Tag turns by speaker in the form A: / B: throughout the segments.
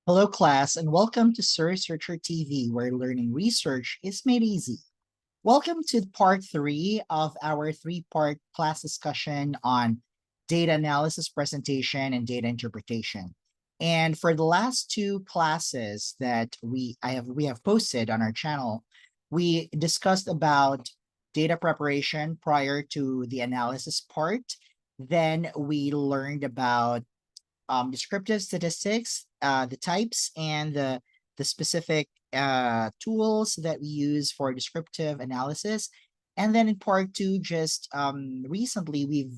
A: Hello, class, and welcome to Researcher TV, where learning research is made easy. Welcome to part three of our three-part class discussion on data analysis, presentation, and data interpretation. And for the last two classes that we have posted on our channel, we discussed about data preparation prior to the analysis part. Then we learned about descriptive statistics, the types and the specific tools that we use for descriptive analysis. And then in part two, just recently, we've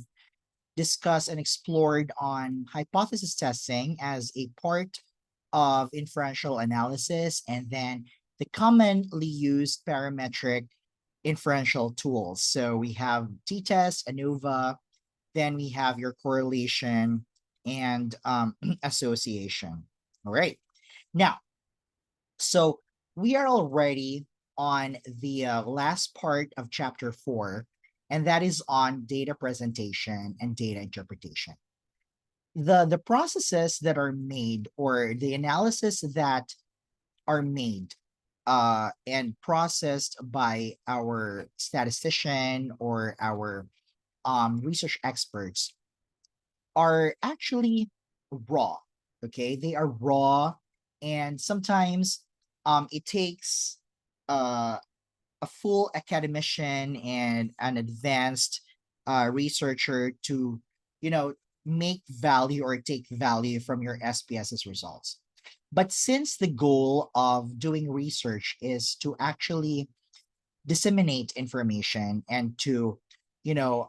A: discussed and explored on hypothesis testing as a part of inferential analysis, and then the commonly used parametric inferential tools. So we have t-test, ANOVA, then we have your correlation and association. All right. Now, so we are already on the last part of chapter 4, and that is on data presentation and data interpretation. The processes that are made, or the analysis that are made and processed by our statistician or our research experts are actually raw. Okay, they are raw, and sometimes it takes uh, a full academician and an advanced researcher to, you know, make value or take value from your SPSS results. But since the goal of doing research is to actually disseminate information and to, you know,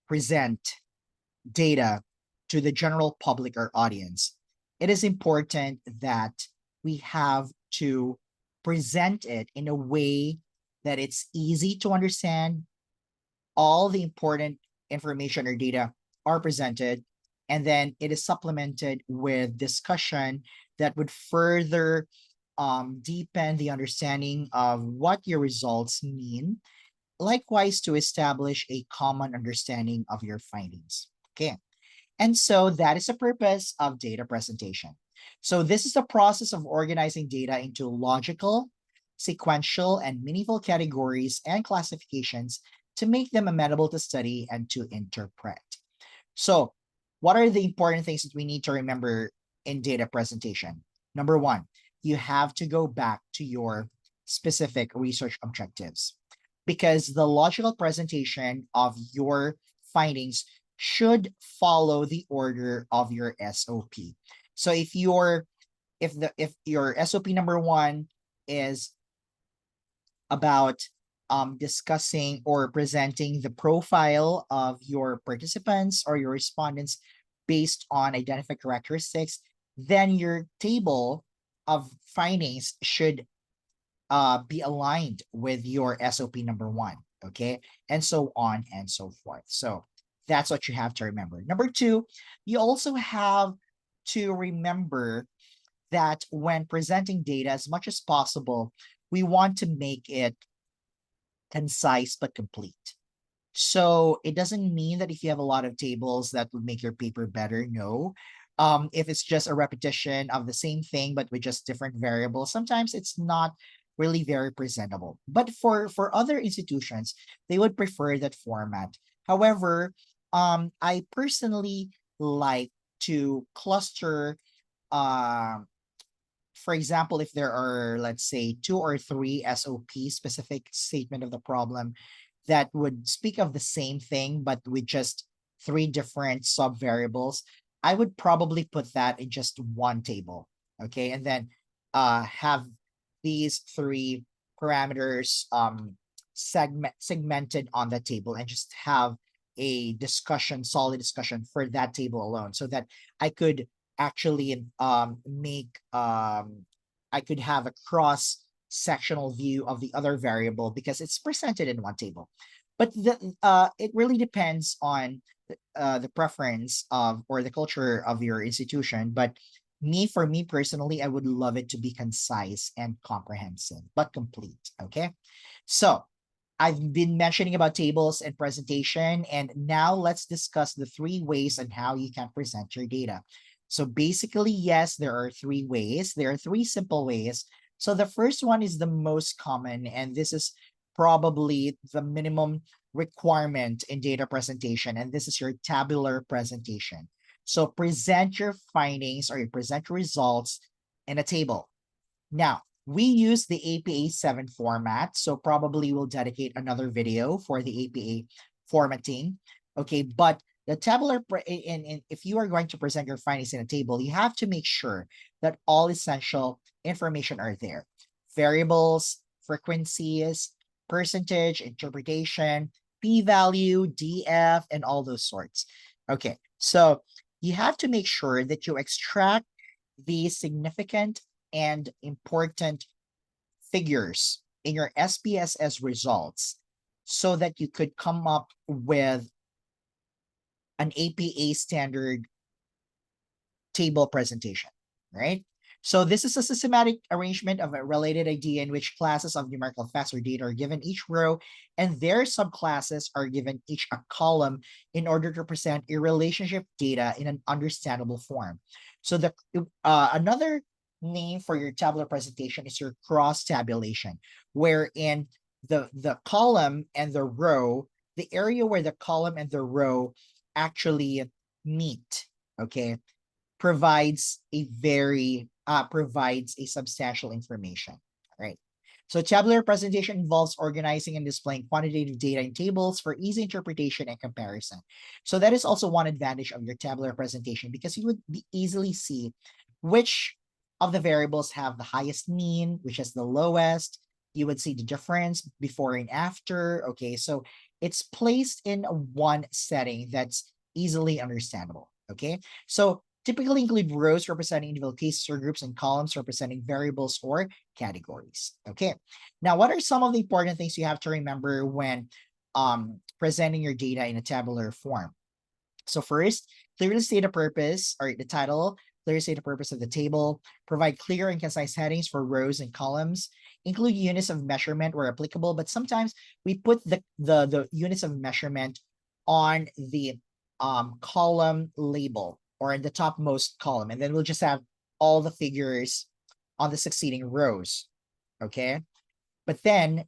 A: present data to the general public or audience, it is important that we have to present it in a way that it's easy to understand. All the important information or data are presented, and then it is supplemented with discussion that would further deepen the understanding of what your results mean. Likewise, to establish a common understanding of your findings. Okay. And so that is the purpose of data presentation. So this is the process of organizing data into logical, sequential, and meaningful categories and classifications to make them amenable to study and to interpret. So what are the important things that we need to remember in data presentation? Number one, you have to go back to your specific research objectives, because the logical presentation of your findings should follow the order of your SOP. So if your SOP number one is about discussing or presenting the profile of your participants or your respondents based on identified characteristics, then your table of findings should be aligned with your SOP number one, okay? And so on and so forth. So that's what you have to remember. Number two, you also have to remember that when presenting data, as much as possible, we want to make it concise but complete. So it doesn't mean that if you have a lot of tables that would make your paper better. No. If it's just a repetition of the same thing but with just different variables, sometimes it's not really very presentable. But for other institutions, they would prefer that format. However, I personally like to cluster uh, for example, if there are, let's say, two or three SOP, specific statement of the problem, that would speak of the same thing, but with just three different sub variables, I would probably put that in just one table. Okay. And then have these three parameters segmented on that table, and just have a discussion, solid discussion for that table alone, so that I could actually make I could have a cross sectional view of the other variable because it's presented in one table. But it really depends on the preference of or the culture of your institution. But for me personally, I would love it to be concise and comprehensive, but complete. Okay. So I've been mentioning about tables and presentation, and now let's discuss the three ways on how you can present your data. So basically, yes, there are three ways. There are three simple ways. So the first one is the most common, and this is probably the minimum requirement in data presentation, and this is your tabular presentation. So present your findings or you present your results in a table. Now, we use the APA 7 format, so probably we'll dedicate another video for the APA formatting. Okay, but the tabular, if you are going to present your findings in a table, you have to make sure that all essential information are there. Variables, frequencies, percentage, interpretation, p-value, df, and all those sorts. Okay, so you have to make sure that you extract the significant and important figures in your SPSS results so that you could come up with an APA standard table presentation, right? So this is a systematic arrangement of a related idea in which classes of numerical facts or data are given each row and their subclasses are given each a column in order to present a relationship data in an understandable form. So the another name for your tabular presentation is your cross tabulation, wherein the column and the row, the area where the column and the row actually meet, okay, provides a substantial information. Right. So tabular presentation involves organizing and displaying quantitative data in tables for easy interpretation and comparison. So that is also one advantage of your tabular presentation because you would easily see which of the variables have the highest mean, which is the lowest. You would see the difference before and after. Okay, so it's placed in one setting that's easily understandable. Okay, so typically include rows representing individual cases or groups and columns representing variables or categories. Okay, now what are some of the important things you have to remember when presenting your data in a tabular form? So first, clearly state the purpose or the title, clearly state the purpose of the table, provide clear and concise headings for rows and columns, include units of measurement where applicable, but sometimes we put the units of measurement on the column label or in the topmost column, and then we'll just have all the figures on the succeeding rows, okay? But then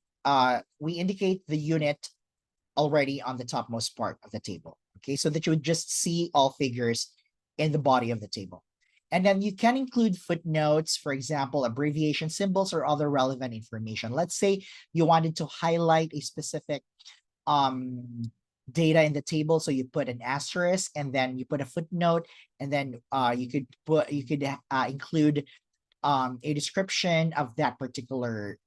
A: we indicate the unit already on the topmost part of the table, okay? So that you would just see all figures in the body of the table. And then you can include footnotes, for example, abbreviation symbols or other relevant information. Let's say you wanted to highlight a specific data in the table, so you put an asterisk and then you put a footnote, and then you could include a description of that particular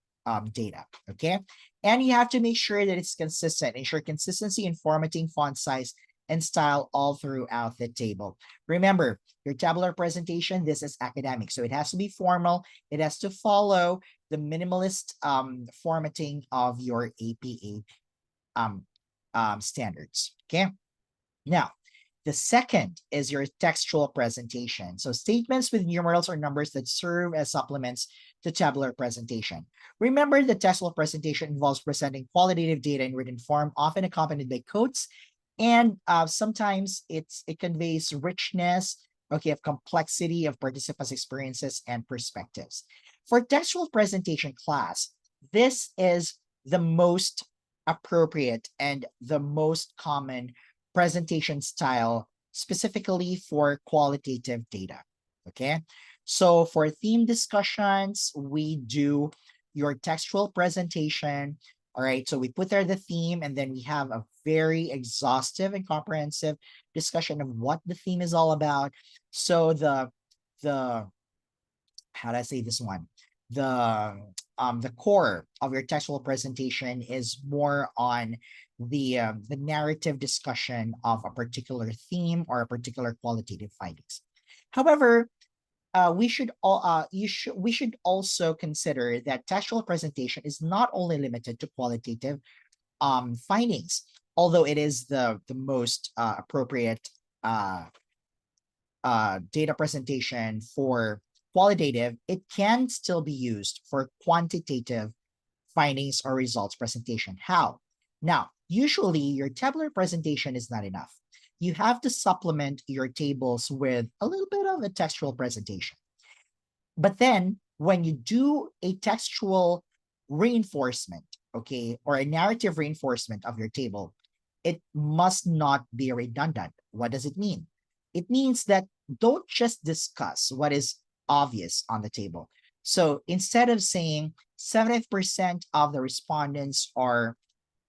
A: data, okay? And you have to make sure that it's consistent. Ensure consistency in formatting, font size, and style all throughout the table. Remember, your tabular presentation, this is academic, so it has to be formal. It has to follow the minimalist formatting of your APA standards, okay? Now, the second is your textual presentation. So statements with numerals or numbers that serve as supplements to tabular presentation. Remember, the textual presentation involves presenting qualitative data in written form, often accompanied by quotes, and sometimes it conveys richness, okay, of complexity of participants' experiences and perspectives. For textual presentation class, this is the most appropriate and the most common presentation style specifically for qualitative data, okay? So for theme discussions, we do your textual presentation, all right? So we put there the theme and then we have a very exhaustive and comprehensive discussion of what the theme is all about. So the how do I say this one? The core of your textual presentation is more on the narrative discussion of a particular theme or a particular qualitative findings. However, we should also consider that textual presentation is not only limited to qualitative findings, although it is the most appropriate data presentation for qualitative, it can still be used for quantitative findings or results presentation. How? Now, usually your tabular presentation is not enough. you have to supplement your tables with a little bit of a textual presentation. But then when you do a textual reinforcement, okay, or a narrative reinforcement of your table, it must not be redundant. What does it mean? It means that don't just discuss what is obvious on the table. So instead of saying 70% of the respondents are,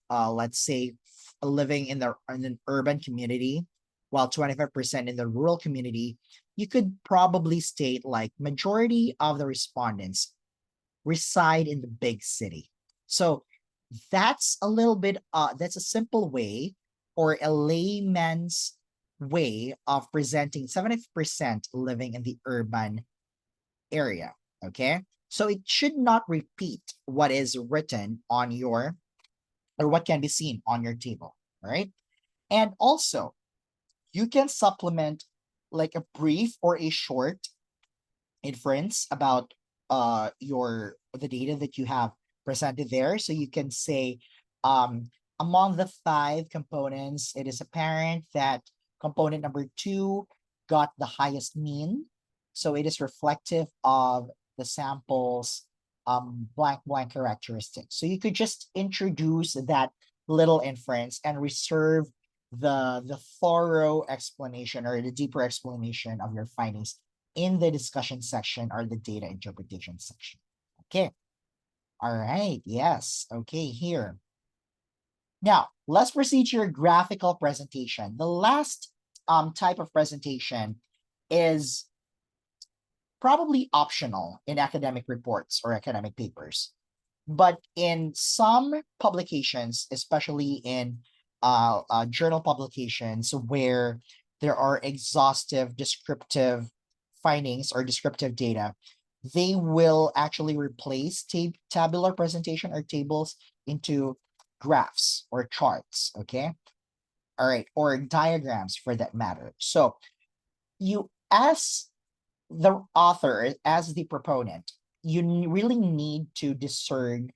A: let's say, living in an urban community, while 25% in the rural community, you could probably state like majority of the respondents reside in the big city. So that's a little bit, that's a simple way or a layman's way of presenting 70% living in the urban area. Okay. So it should not repeat what is written on your or what can be seen on your table. All right. And also, you can supplement like a brief or a short inference about your the data that you have presented there. So you can say, among the 5 components, it is apparent that component number 2 got the highest mean. So it is reflective of the sample's blank blank characteristics. So you could just introduce that little inference and reserve the thorough explanation or the deeper explanation of your findings in the discussion section or the data interpretation section. Okay. All right. Yes. Okay. Here. Now, let's proceed to your graphical presentation. The last type of presentation is probably optional in academic reports or academic papers. But in some publications, especially in journal publications where there are exhaustive descriptive findings or descriptive data, they will actually replace tabular presentation or tables into graphs or charts, okay? All right, or diagrams for that matter. So you, as the author, as the proponent, you really need to discern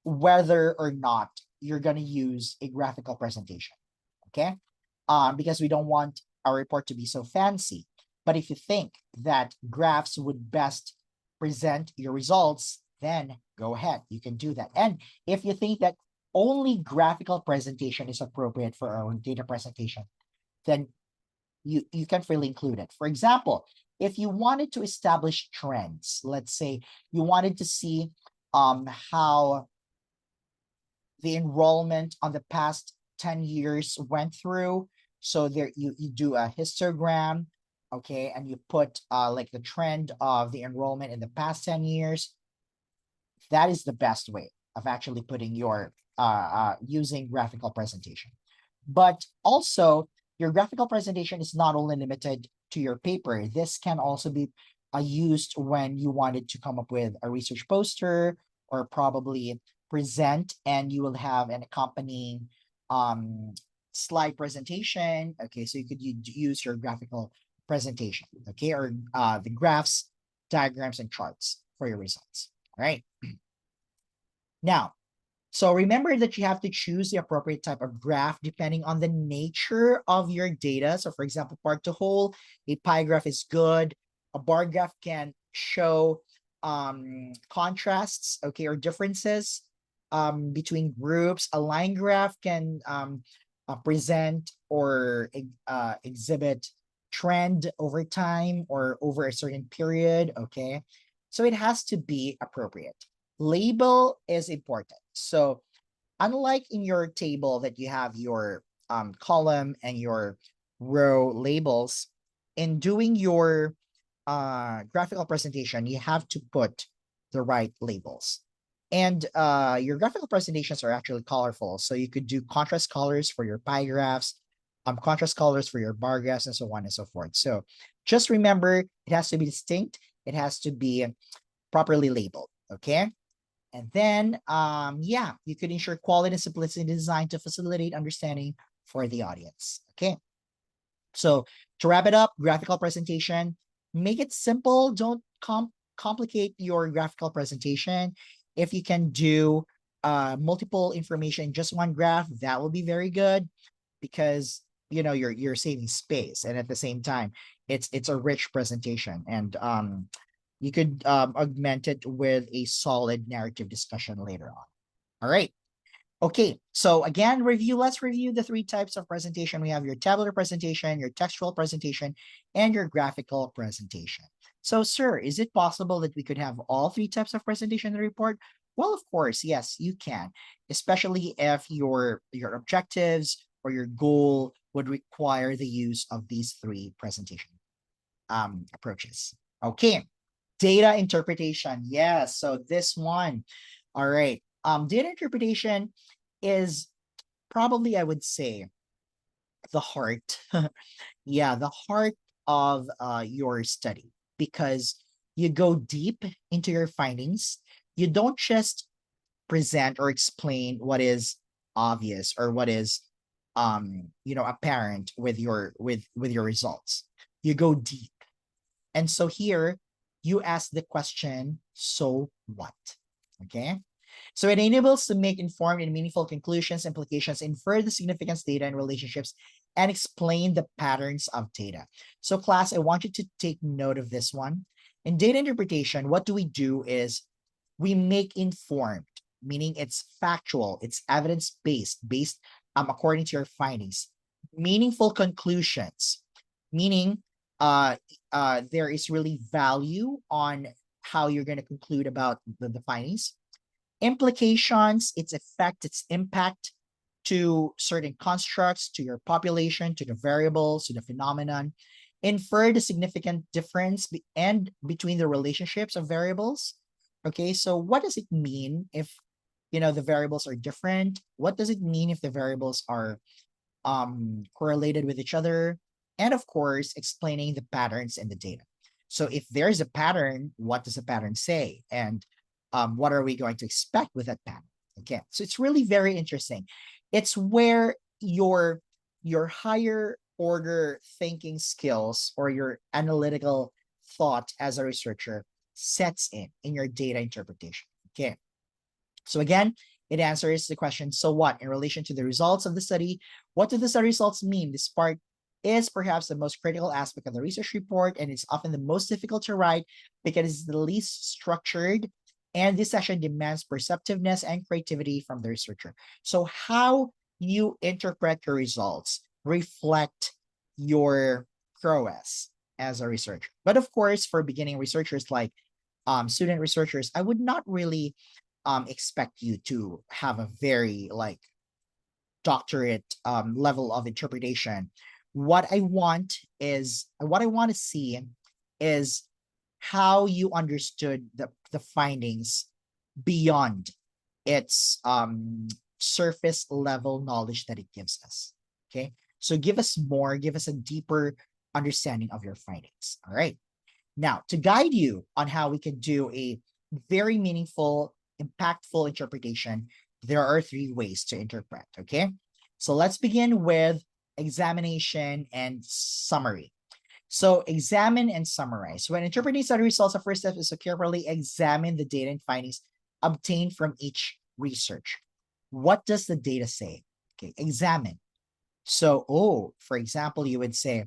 A: whether or not you're going to use a graphical presentation, okay? Because we don't want our report to be so fancy. But if you think that graphs would best present your results, then go ahead, you can do that. And if you think that only graphical presentation is appropriate for our data presentation, then you can freely include it. For example, if you wanted to establish trends, let's say you wanted to see how the enrollment on the past 10 years went through. So there you do a histogram, okay, and you put like the trend of the enrollment in the past 10 years. That is the best way of actually putting your using graphical presentation. But also, your graphical presentation is not only limited to your paper. This can also be used when you wanted to come up with a research poster or probably present, and you will have an accompanying slide presentation. Okay, so you could use your graphical presentation, okay, or the graphs, diagrams, and charts for your results. All right. Now, so remember that you have to choose the appropriate type of graph depending on the nature of your data. So for example, part to whole, a pie graph is good. A bar graph can show contrasts, okay, or differences between groups. A line graph can present or exhibit trend over time or over a certain period, okay? So it has to be appropriate. Label is important. So unlike in your table that you have your column and your row labels, in doing your graphical presentation, you have to put the right labels. And your graphical presentations are actually colorful. So you could do contrast colors for your pie graphs, contrast colors for your bar graphs, and so on and so forth. So just remember, it has to be distinct. It has to be properly labeled, okay? And then, yeah, you could ensure quality and simplicity in design to facilitate understanding for the audience, okay? So to wrap it up, graphical presentation, make it simple. Don't complicate your graphical presentation. If you can do multiple information in just one graph, that will be very good because you're saving space, and at the same time, it's a rich presentation, and you could augment it with a solid narrative discussion later on. All right. Okay, so again, let's review the three types of presentation. We have your tabular presentation, your textual presentation, and your graphical presentation. So, sir, is it possible that we could have all three types of presentation in the report? Well, of course, yes, you can, especially if your objectives or your goal would require the use of these three presentation approaches. Okay, data interpretation. Yes, so this one. All right. Data interpretation is probably, I would say, the heart. Yeah, the heart of your study, because you go deep into your findings. You don't just present or explain what is obvious or what is apparent with your results. You go deep. And so here you ask the question, so what? Okay. So it enables to make informed and meaningful conclusions, implications, infer the significance data and relationships, and explain the patterns of data. So class, I want you to take note of this one. In data interpretation, what do? Is we make informed, meaning it's factual, it's evidence-based, based according to your findings, meaningful conclusions, meaning there is really value on how you're going to conclude about the findings. Implications, its effect, its impact to certain constructs, to your population, to the variables, to the phenomenon. Infer the significant difference between the relationships of variables. Okay, so what does it mean if the variables are different? What does it mean if the variables are correlated with each other? And of course, explaining the patterns in the data. So if there's a pattern, what does the pattern say? And what are we going to expect with that pattern? Okay, so it's really very interesting. It's where your higher order thinking skills or your analytical thought as a researcher sets in your data interpretation. Okay, so again, it answers the question, so what? In relation to the results of the study, what do the study results mean? This part is perhaps the most critical aspect of the research report, and it's often the most difficult to write because it's the least structured, and this session demands perceptiveness and creativity from the researcher. So how you interpret your results reflect your prowess as a researcher. But of course, for beginning researchers like student researchers, I would not really expect you to have a very doctorate level of interpretation. What I want to see is how you understood the findings beyond its surface level knowledge that it gives us. Okay, so give us a deeper understanding of your findings. All right, now to guide you on how we can do a very meaningful, impactful interpretation, there are three ways to interpret. Okay, so let's begin with examination and summary. So examine and summarize. When interpreting study results, the first step is to carefully examine the data and findings obtained from each research. What does the data say? Okay, examine. So, for example, you would say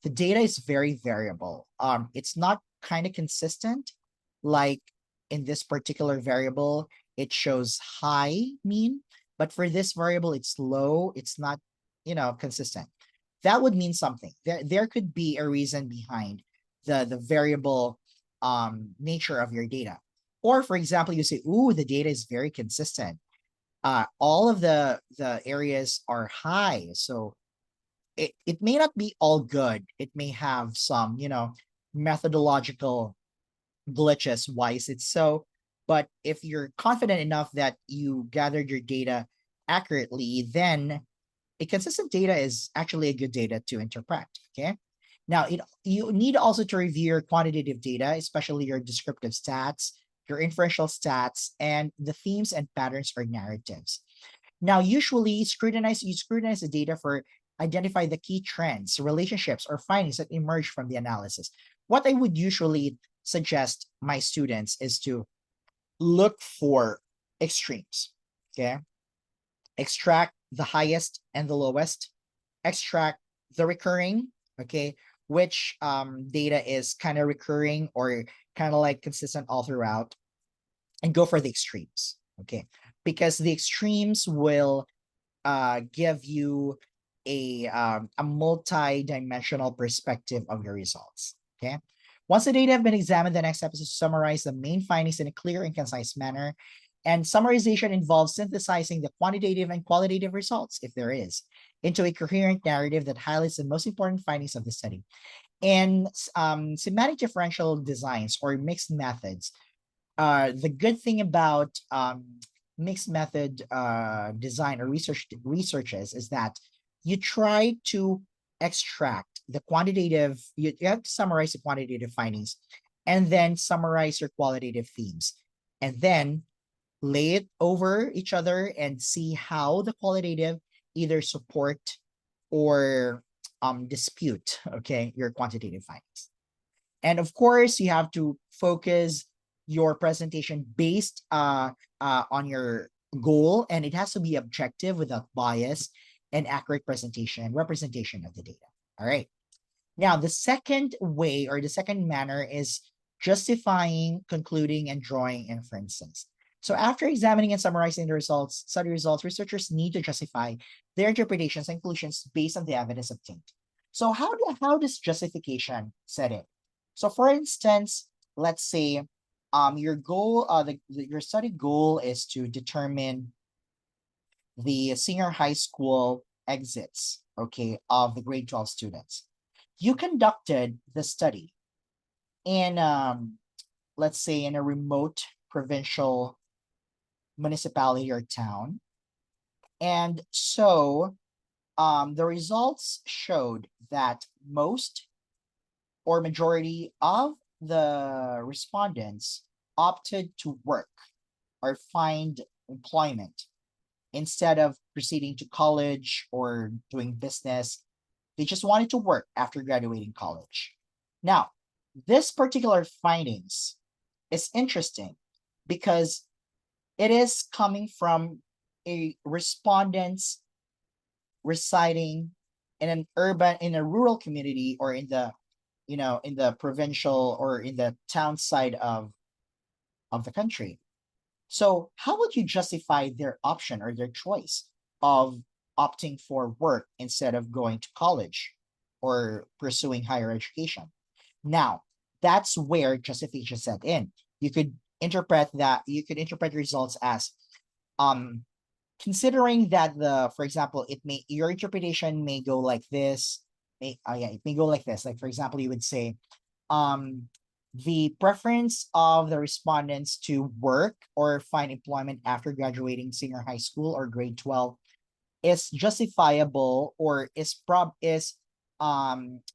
A: the data is very variable. It's not kind of consistent. Like in this particular variable, it shows high mean, but for this variable, it's low. It's not, consistent. That would mean something. There could be a reason behind the variable nature of your data. Or for example, you say, ooh, the data is very consistent. All of the areas are high. So it may not be all good. It may have some, methodological glitches. Why is it so? But if you're confident enough that you gathered your data accurately, then a consistent data is actually a good data to interpret. Okay. Now, you need also to review your quantitative data, especially your descriptive stats, your inferential stats, and the themes and patterns or narratives. Now, usually you scrutinize the data for identify the key trends, relationships, or findings that emerge from the analysis. What I would usually suggest my students is to look for extremes. Okay. Extract the highest and the lowest, extract the recurring, okay, which data is kind of recurring or kind of like consistent all throughout, and go for the extremes, okay, because the extremes will give you a multi-dimensional perspective of your results, okay. Once the data have been examined, the next step is to summarize the main findings in a clear and concise manner. And summarization involves synthesizing the quantitative and qualitative results, if there is, into a coherent narrative that highlights the most important findings of the study. And semantic differential designs or mixed methods, the good thing about mixed method design or researches is that you try to extract the quantitative, you have to summarize the quantitative findings and then summarize your qualitative themes, and then lay it over each other and see how the qualitative either support or dispute, okay, your quantitative findings. And of course, you have to focus your presentation based on your goal, and it has to be objective without bias and accurate presentation and representation of the data. All right. Now, the second way or the second manner is justifying, concluding, and drawing inferences. So after examining and summarizing the results, study results, researchers need to justify their interpretations and conclusions based on the evidence obtained. So how does justification set in? So for instance, let's say your goal, your study goal is to determine the senior high school exits, okay, of the grade 12 students. You conducted the study in, let's say, in a remote provincial municipality or town. And so the results showed that most or majority of the respondents opted to work or find employment instead of proceeding to college or doing business. They just wanted to work after graduating college. Now, this particular findings is interesting because it is coming from a respondents residing in an urban, in a rural community, or in the, in the provincial or in the town side of the country. So how would you justify their option or their choice of opting for work instead of going to college or pursuing higher education? Now, that's where justification set in. You could interpret results as um considering that for example, your interpretation may go like this, it may go like this. Like for example, you would say, um the preference of the respondents to work or find employment after graduating senior high school or grade 12 is justifiable, or is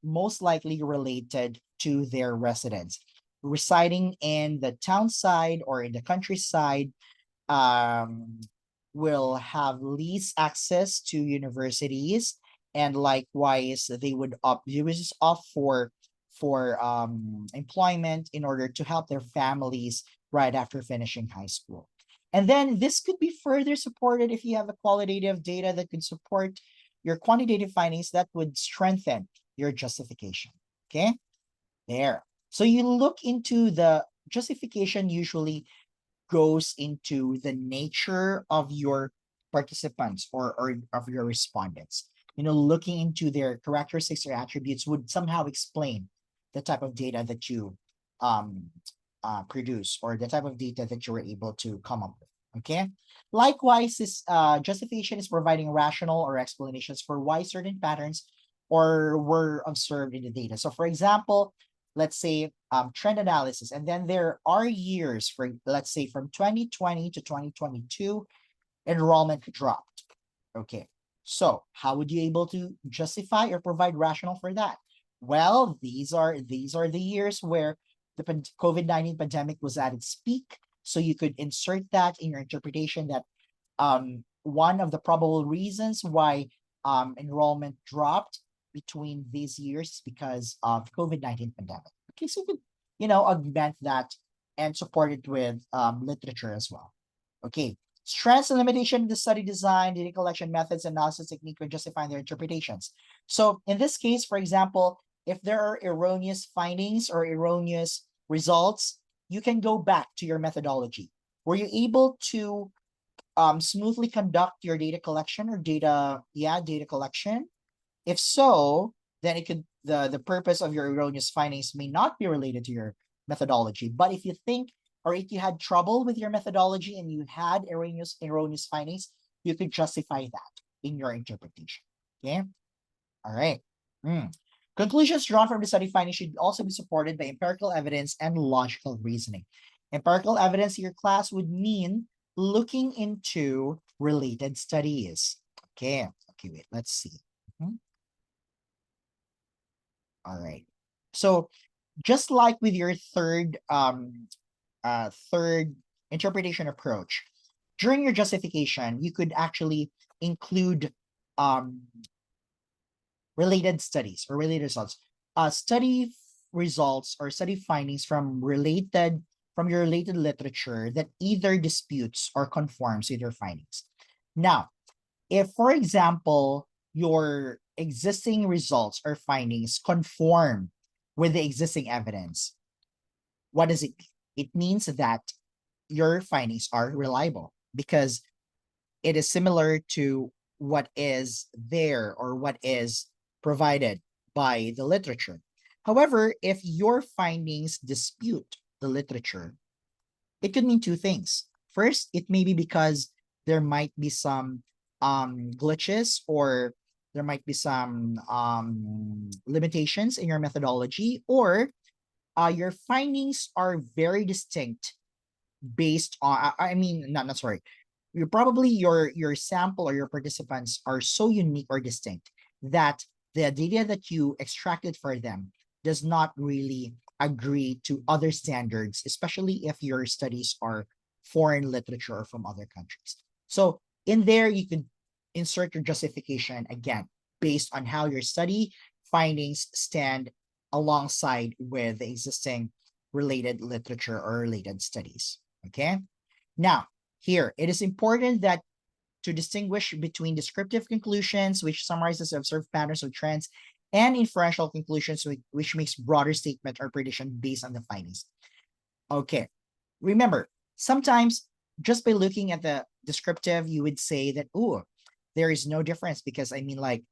A: most likely related to their residence residing in the town side or in the countryside, um will have least access to universities, and likewise they would just opt for employment in order to help their families right after finishing high school. And then this could be further supported if you have a qualitative data that could support your quantitative findings that would strengthen your justification. Okay, there. So you look into the justification usually goes into the nature of your participants, or of your respondents. Looking into their characteristics or attributes would somehow explain the type of data that you um, produce, or the type of data that you were able to come up with. Okay. Likewise, this justification is providing rational or explanations for why certain patterns or were observed in the data. So for example, let's say trend analysis, and then there are years, for let's say from 2020 to 2022, enrollment dropped. Okay, so how would you able to justify or provide rationale for that? Well, these are the years where the COVID-19 pandemic was at its peak, so you could insert that in your interpretation that one of the probable reasons why enrollment dropped between these years because of COVID-19 pandemic. Okay, so you could, augment that and support it with literature as well. Okay, Strengths and limitation of the study design, data collection methods, analysis technique when justifying their interpretations. So in this case, for example, if there are erroneous findings or erroneous results, you can go back to your methodology. Were you able to smoothly conduct your data collection or data collection? If so, then it could the purpose of your erroneous findings may not be related to your methodology. But if you think or if you had trouble with your methodology and you had erroneous findings, you could justify that in your interpretation. Okay. All right. Conclusions drawn from the study findings should also be supported by empirical evidence and logical reasoning. Empirical evidence in your class would mean looking into related studies. Okay. Okay, wait, let's see. All right. So just like with your third interpretation approach, during your justification, you could actually include related studies or related results. Study results or study findings from your related literature that either disputes or conforms with your findings. Now, if, for example, your existing results or findings conform with the existing evidence, what does it mean? It means that your findings are reliable because it is similar to what is there or what is provided by the literature. However, if your findings dispute the literature, it could mean two things. First, it may be because there might be some glitches or there might be some limitations in your methodology, or your findings are very distinct based on, I mean, not sorry. You're probably your sample or your participants are so unique or distinct that the data that you extracted for them does not really agree to other standards, especially if your studies are foreign literature or from other countries. So in there, you could insert your justification again, based on how your study findings stand alongside with the existing related literature or related studies. Okay. Now, here, it is important that to distinguish between descriptive conclusions, which summarizes observed patterns or trends, and inferential conclusions, which makes broader statement or prediction based on the findings. Okay. Remember, sometimes just by looking at the descriptive, you would say that, oh, there is no difference because I mean, like,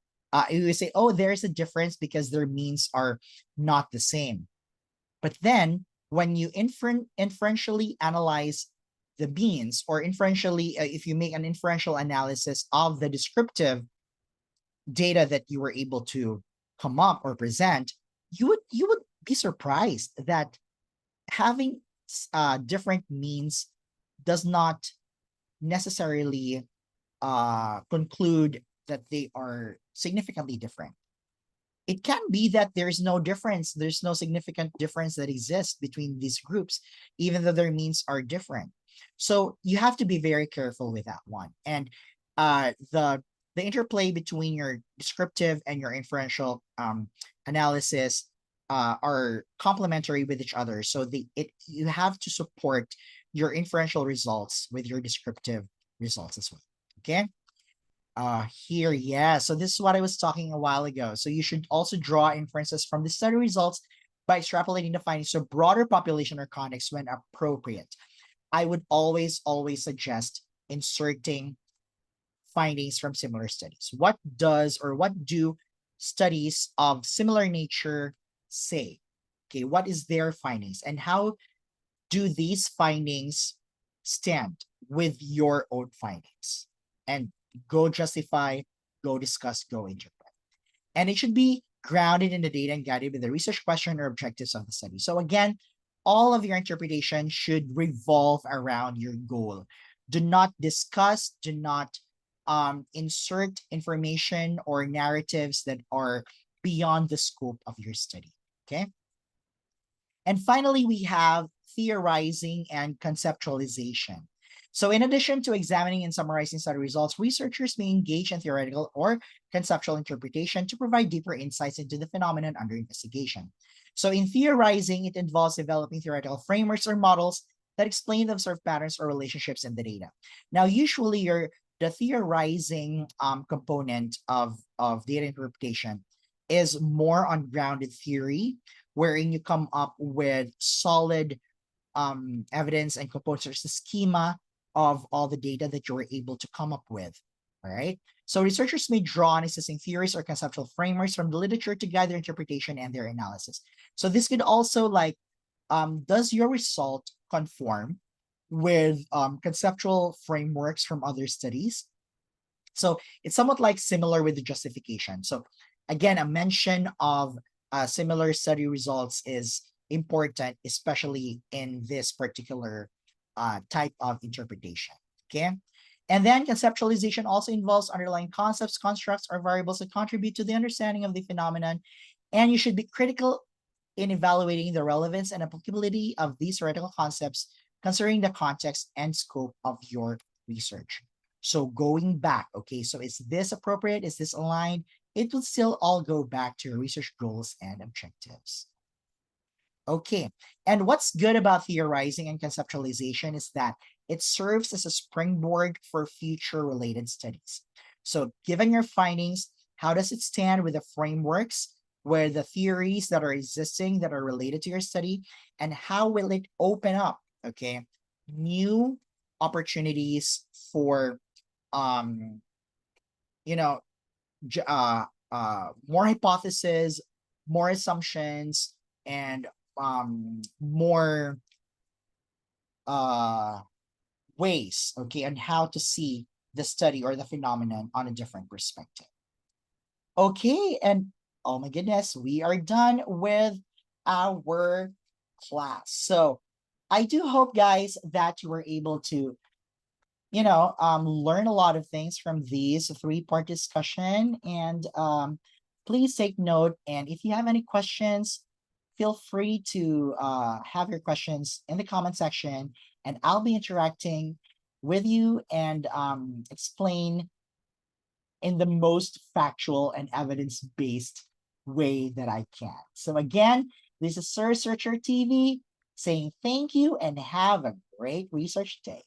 A: you would say, oh, there's a difference because their means are not the same. But then when you inferentially analyze the means, or inferentially, if you make an inferential analysis of the descriptive data that you were able to come up or present, you would be surprised that having different means does not necessarily conclude that they are significantly different. It can be that there's no difference, there's no significant difference that exists between these groups, even though their means are different. So you have to be very careful with that one. And the interplay between your descriptive and your inferential analysis are complementary with each other. So you have to support your inferential results with your descriptive results as well. Okay. Here, yeah. So this is what I was talking a while ago. So you should also draw inferences from the study results by extrapolating the findings to a broader population or context when appropriate. I would always suggest inserting findings from similar studies. What do studies of similar nature say? Okay, what is their findings and how do these findings stand with your own findings? And go justify, go discuss, go interpret. And it should be grounded in the data and guided with the research question or objectives of the study. So again, all of your interpretation should revolve around your goal. Do not discuss, do not insert information or narratives that are beyond the scope of your study, okay? And finally, we have theorizing and conceptualization. So in addition to examining and summarizing study results, researchers may engage in theoretical or conceptual interpretation to provide deeper insights into the phenomenon under investigation. So in theorizing, it involves developing theoretical frameworks or models that explain the observed patterns or relationships in the data. Now, usually the theorizing component of data interpretation is more on grounded theory, wherein you come up with solid evidence and components. There's a schema of all the data that you were able to come up with. All right. So researchers may draw on existing theories or conceptual frameworks from the literature to guide their interpretation and their analysis. So this could also like, does your result conform with conceptual frameworks from other studies? So it's somewhat like similar with the justification. So again, a mention of similar study results is important, especially in this particular type of interpretation. Okay. And then conceptualization also involves underlying concepts, constructs, or variables that contribute to the understanding of the phenomenon. And you should be critical in evaluating the relevance and applicability of these theoretical concepts, considering the context and scope of your research. So going back, okay, so is this appropriate? Is this aligned? It will still all go back to your research goals and objectives. Okay, and what's good about theorizing and conceptualization is that it serves as a springboard for future related studies. So given your findings, how does it stand with the frameworks, where the theories that are existing that are related to your study, and how will it open up, okay, new opportunities for, um, you know, more hypotheses, more assumptions, and more ways, okay, on how to see the study or the phenomenon on a different perspective. Okay, and oh my goodness, we are done with our class. So I do hope, guys, that you were able to, learn a lot of things from these three-part discussion. And please take note. And if you have any questions, feel free to have your questions in the comment section, and I'll be interacting with you and explain in the most factual and evidence-based way that I can. So again, this is Sir Searcher TV saying thank you and have a great research day.